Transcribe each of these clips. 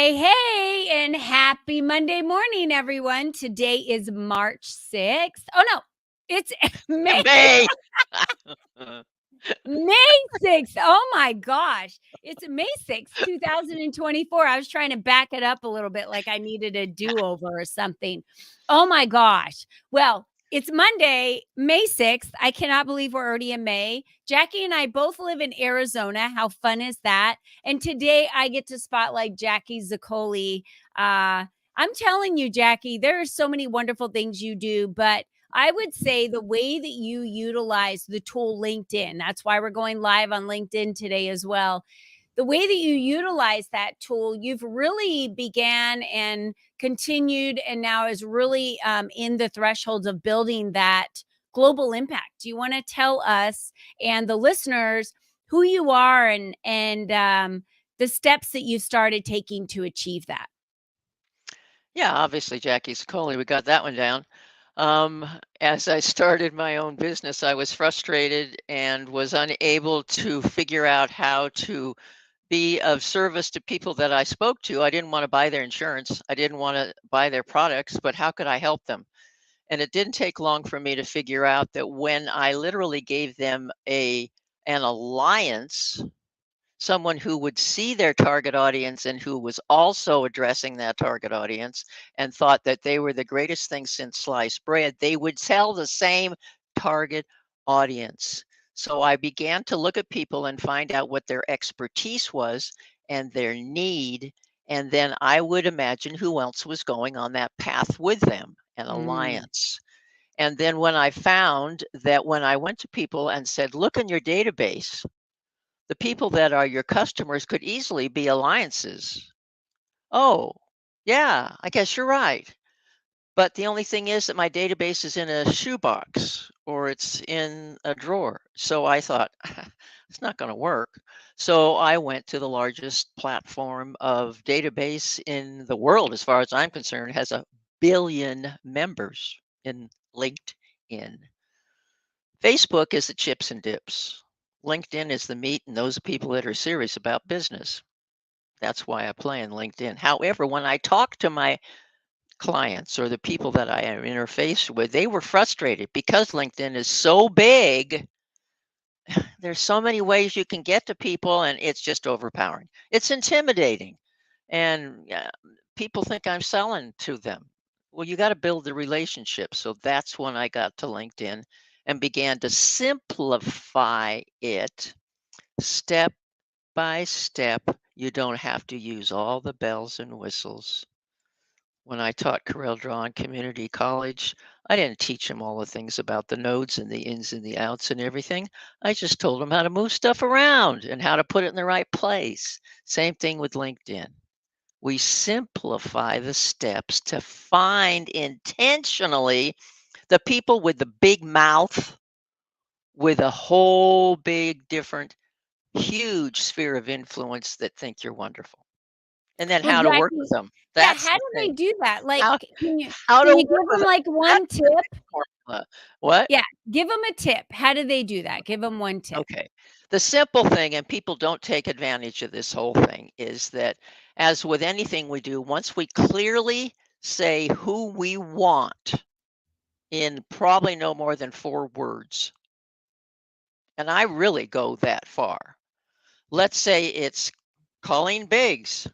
Hey, hey, and happy Monday morning, everyone. Today is March 6th. Oh, no, it's May, May. May 6th. Oh, my gosh. It's May 6th, 2024. I was trying to back it up a little bit like I needed a do over or something. Oh, my gosh. Well, it's Monday, May 6th. I cannot believe we're already in May. Jacque and I both live in Arizona. How fun is that? And today I get to spotlight Jacque Zoccoli. I'm telling you, Jacque, there are so many wonderful things you do, but I would say the way that you utilize the tool LinkedIn, that's why we're going live on LinkedIn today as well. The way that you utilize that tool, you've really began and continued and now is really in the thresholds of building that global impact. Do you want to tell us and the listeners who you are and the steps that you started taking to achieve that? Yeah, obviously, Jacque Zoccoli, we got that one down. As I started my own business, I was frustrated and was unable to figure out how to be of service to people that I spoke to. I didn't want to buy their insurance. I didn't want to buy their products, but how could I help them? And it didn't take long for me to figure out that when I literally gave them an alliance, someone who would see their target audience and who was also addressing that target audience and thought that they were the greatest thing since sliced bread, they would tell the same target audience. So I began to look at people and find out what their expertise was and their need. And then I would imagine who else was going on that path with them, an Mm. alliance. And then when I found that when I went to people and said, look in your database, the people that are your customers could easily be alliances. Oh, yeah, I guess you're right. But the only thing is that my database is in a shoebox or it's in a drawer. So I thought, it's not going to work. So I went to the largest platform of database in the world, as far as I'm concerned, has 1 billion members in LinkedIn. Facebook is the chips and dips. LinkedIn is the meat, and those are people that are serious about business. That's why I play in LinkedIn. However, when I talk to my clients or the people that I am interfaced with, they were frustrated because LinkedIn is so big. There's so many ways you can get to people, and it's just overpowering. It's intimidating, and people think I'm selling to them. Well, you got to build the relationship. So that's when I got to LinkedIn and began to simplify it step by step. You don't have to use all the bells and whistles. When I taught CorelDRAW in community college, I didn't teach them all the things about the nodes and the ins and the outs and everything. I just told them how to move stuff around and how to put it in the right place. Same thing with LinkedIn. We simplify the steps to find intentionally the people with the big mouth, with a whole big different huge sphere of influence that think you're wonderful. And then Well, how to work with Jacque, them. yeah, That's how the do they thing. do that? Like, How can you how to can you work give with them, them. like, That's one the tip? big formula. What? Yeah, give them a tip. How do they do that? Give them one tip. Okay. The simple thing, and people don't take advantage of this whole thing, is that as with anything we do, once we clearly say who we want in probably no more than 4 words, and I really go that far. Let's say it's Colleen Biggs.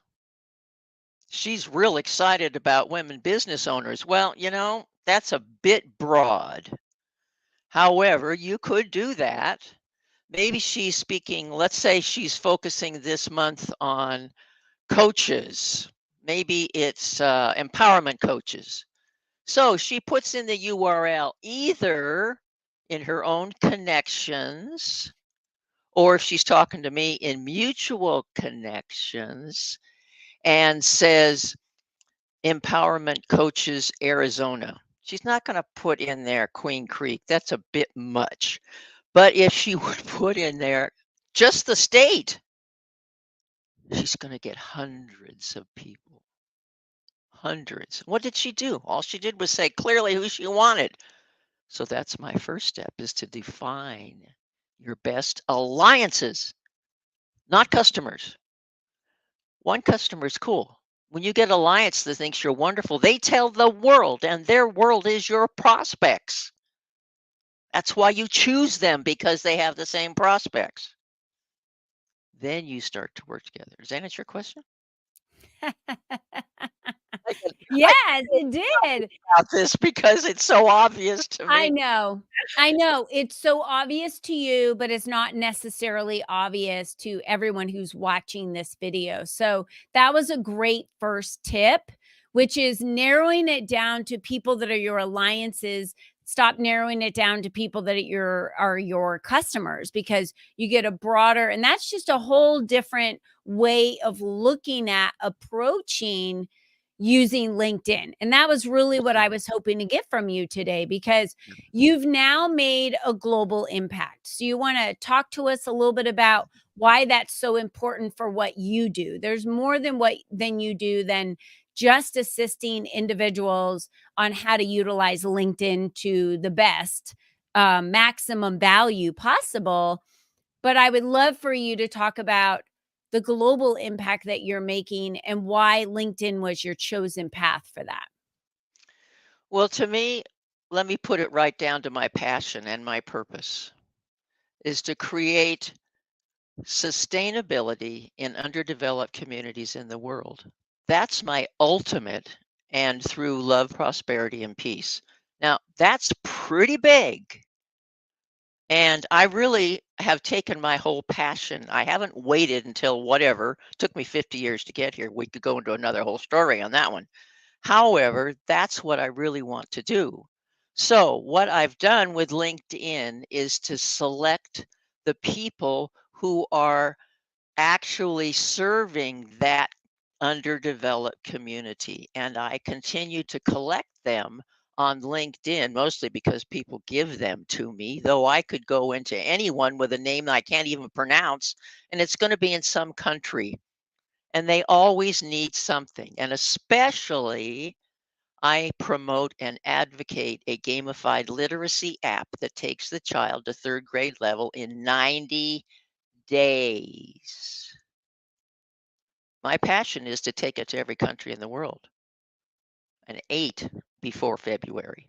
She's real excited about women business owners. Well, that's a bit broad. However, you could do that. Maybe she's speaking, let's say she's focusing this month on coaches. Maybe it's empowerment coaches. So she puts in the URL either in her own connections, or if she's talking to me in mutual connections, and says Empowerment Coaches Arizona. She's not going to put in there Queen Creek. That's a bit much. But if she would put in there just the state, she's going to get hundreds of people. Hundreds. What did she do? All she did was say clearly who she wanted. So that's my first step, is to define your best alliances, not customers. One customer is cool. When you get alliance that thinks you're wonderful, they tell the world, and their world is your prospects. That's why you choose them, because they have the same prospects. Then you start to work together. Does that answer your question? I Yes, it did. about this because it's so obvious to I me. know. I know. It's so obvious to you, but it's not necessarily obvious to everyone who's watching this video. So, that was a great first tip, which is narrowing it down to people that are your alliances. Stop narrowing it down to people that are your customers, because you get a broader, and that's just a whole different way of looking at approaching using LinkedIn. And that was really what I was hoping to get from you today, because you've now made a global impact. So you want to talk to us a little bit about why that's so important for what you do. There's more than you do than just assisting individuals on how to utilize LinkedIn to the best maximum value possible. But I would love for you to talk about the global impact that you're making and why LinkedIn was your chosen path for that. Well, to me, let me put it right down to my passion and my purpose is to create sustainability in underdeveloped communities in the world. That's my ultimate, and through love, prosperity, and peace. Now, that's pretty big. And I really have taken my whole passion. I haven't waited until whatever. Took me 50 years to get here. We could go into another whole story on that one. However, that's what I really want to do. So, what I've done with LinkedIn is to select the people who are actually serving that underdeveloped community. And I continue to collect them on LinkedIn, mostly because people give them to me, though I could go into anyone with a name that I can't even pronounce, and it's going to be in some country. And they always need something. And especially, I promote and advocate a gamified literacy app that takes the child to third grade level in 90 days. My passion is to take it to every country in the world, and 8 before February,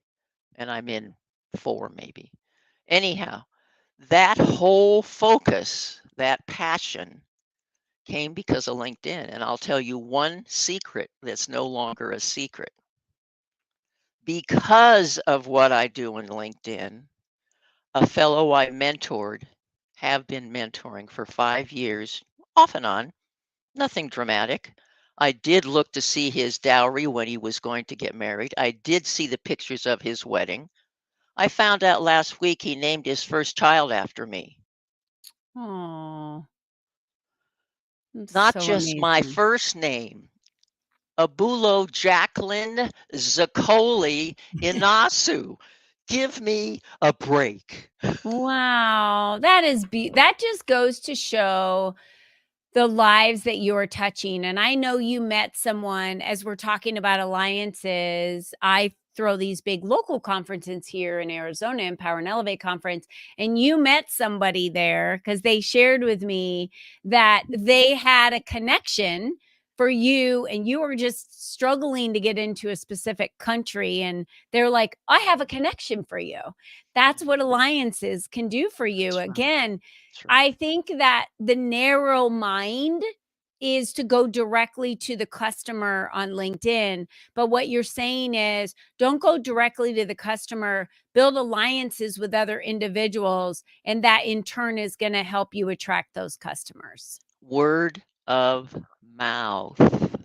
and I'm in 4 maybe. Anyhow, that whole focus, that passion came because of LinkedIn, and I'll tell you one secret that's no longer a secret. Because of what I do in LinkedIn, a fellow I mentored, have been mentoring for 5 years, off and on, nothing dramatic. I did look to see his dowry when he was going to get married. I did see the pictures of his wedding. I found out last week he named his first child after me. Oh, that's Not so just my amazing. first name, Abulo Jacqueline Zoccoli Inasu. Give me a break. Wow, that just goes to show the lives that you're touching. And I know you met someone, as we're talking about alliances. I throw these big local conferences here in Arizona, Empower and Elevate Conference, and you met somebody there because they shared with me that they had a connection for you, and you were just struggling to get into a specific country, and they're like, I have a connection for you. That's what alliances can do for you. That's right. Again, That's right. I think that the narrow mind is to go directly to the customer on LinkedIn. But what you're saying is, don't go directly to the customer, build alliances with other individuals, and that in turn is going to help you attract those customers. Word of mouth.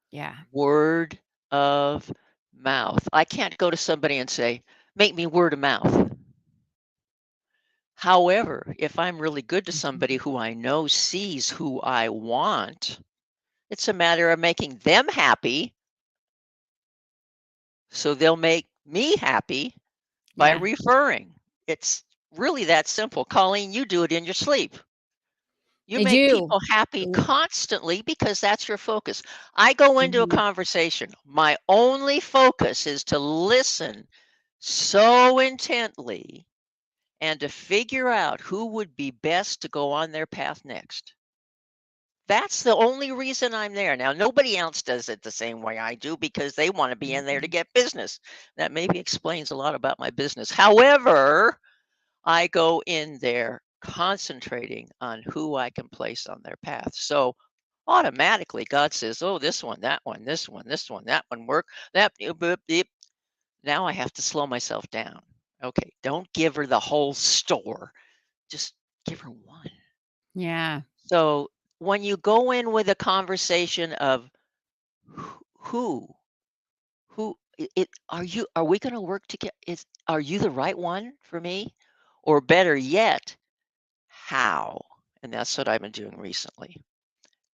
Yeah. Word of mouth. I can't go to somebody and say, make me word of mouth. However, if I'm really good to somebody Mhm. who I know sees who I want, it's a matter of making them happy so they'll make me happy by Yeah. referring. It's really that simple. Colleen, you do it in your sleep. You I make do. people happy constantly because that's your focus. I go into a Mhm. conversation. My only focus is to listen so intently and to figure out who would be best to go on their path next. That's the only reason I'm there. Now, nobody else does it the same way I do because they want to be in there to Mhm. get business. That maybe explains a lot about my business. However, I go in there concentrating on who I can place on their path. So automatically God says, "Oh, this one, that one, this one, this one, that one work. That beep, beep, beep." Now I have to slow myself down. Okay, don't give her the whole store. Just give her one. Yeah. So when you go in with a conversation of who are we going to work together? Are you the right one for me? Or better yet, how? And that's what I've been doing recently.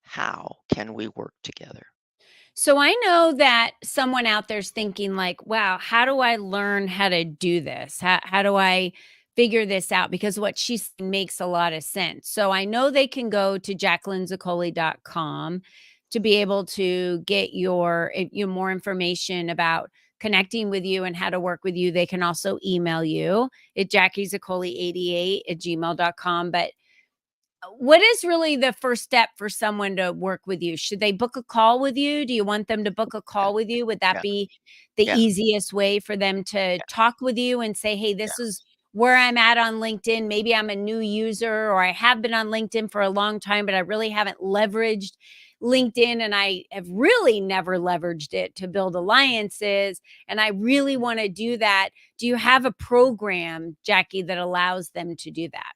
How can we work together? So I know that someone out there's thinking like, "Wow, how do I learn how to do this? How do I figure this out?" Because what she's saying makes a lot of sense. So I know they can go to jacquelinezoccoli.com to be able to get your more information about connecting with you and how to work with you. They can also email you at jackiezoccoli88 at gmail.com. But what is really the first step for someone to work with you? Should they book a call with you? Do you want them to book a Yeah, call with you? Would that yeah, be the yeah, easiest way for them to yeah, talk with you and say, "Hey, yeah. this is where I'm at on LinkedIn. Maybe I'm a new user or I have been on LinkedIn for a long time, but I really haven't leveraged LinkedIn and I have really never leveraged it to build alliances and I really want to do that." Do you have a program, Jackie, that allows them to do that?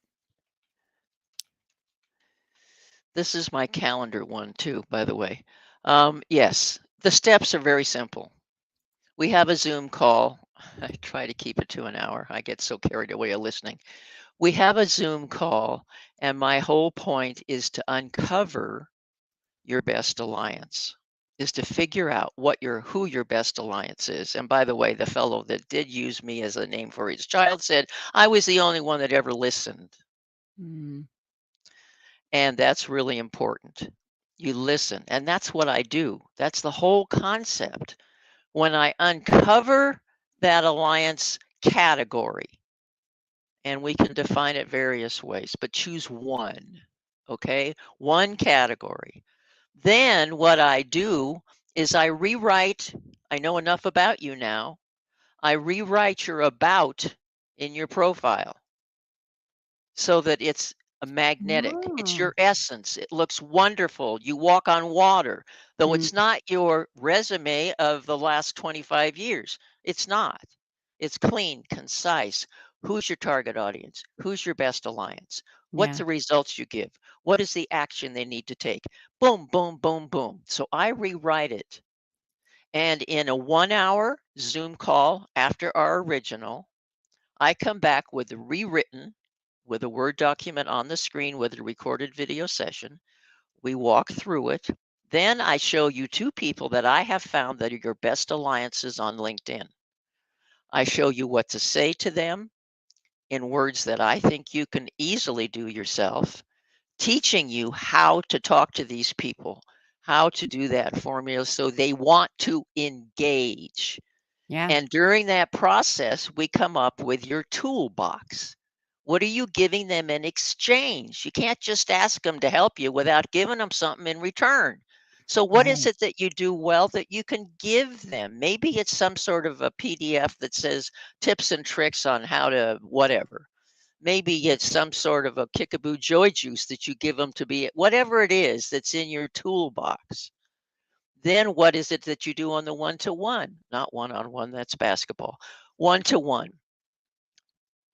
This is my calendar one too, by the way. Yes, the steps are very simple. We have a Zoom call. I try to keep it to an hour. I get so carried away of listening. We have a Zoom call, and my whole point is to uncover your best alliance, is to figure out who your best alliance is. And by the way, the fellow that did use me as a name for his child said I was the only one that ever listened. Mm, And that's really important. You listen, and that's what I do. That's the whole concept. When I uncover that alliance category, and we can define it various ways, but choose one, okay? One category. Then what I do is I know enough about you now. I rewrite your about in your profile so that it's a magnetic. It's oh. your essence. It looks wonderful. You walk on water, though Mm, it's not your resume of the last 25 years. It's not. It's clean, concise. Who's your target audience? Who's your best alliance? What's yeah. the results you give? What is the action they need to take? Boom, boom, boom, boom. So I rewrite it. And in a 1 hour Zoom call after our original, I come back with a rewritten, with a Word document on the screen with a recorded video session. We walk through it. Then I show you two people that I have found that are your best alliances on LinkedIn. I show you what to say to them in words that I think you can easily do yourself, teaching you how to talk to these people, how to do that formula so they want to engage. Yeah. And during that process, we come up with your toolbox. What are you giving them in exchange? You can't just ask them to help you without giving them something in return. So, what is Right. it that you do well that you can give them? Maybe it's some sort of a PDF that says tips and tricks on how to whatever. Maybe it's some sort of a kickaboo joy juice that you give them to be whatever it is that's in your toolbox. Then what is it that you do on the one-to-one? Not one-on-one, that's basketball. One-to-one.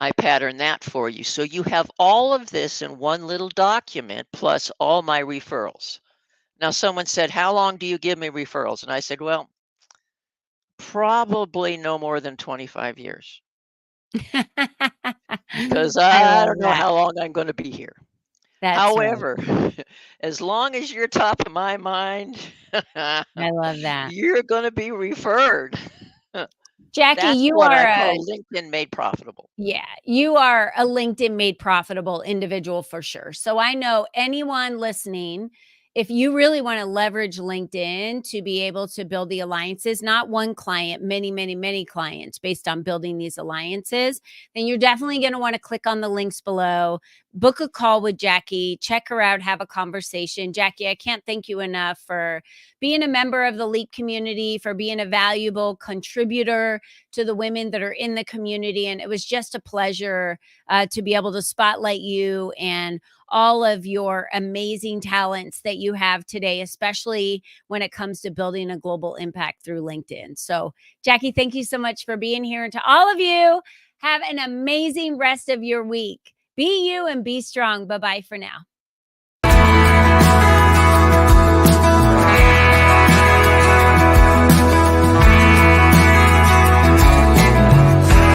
I pattern that for you. So you have all of this in one little document plus all my referrals. Now, someone said, "How long do you give me referrals?" And I said, "Well, probably no more than 25 years because I I love don't know that. how long I'm going to be here." That's right. However, as long as you're top of my mind, I love that. you're going to be referred. Jackie, That's you what are I a call LinkedIn made profitable. yeah, you are a LinkedIn made profitable individual for sure. So I know anyone listening if you really want to leverage LinkedIn to be able to build the alliances, not one client, many, many, many clients based on building these alliances, then you're definitely going to want to click on the links below, book a call with Jacque, check her out, have a conversation. Jacque, I can't thank you enough for being a member of the Leap community, for being a valuable contributor to the women that are in the community. And it was just a pleasure to be able to spotlight you and all of your amazing talents that you have today, especially when it comes to building a global impact through LinkedIn. So, Jacque, thank you so much for being here. And to all of you, have an amazing rest of your week. Be you and be strong. Bye bye for now.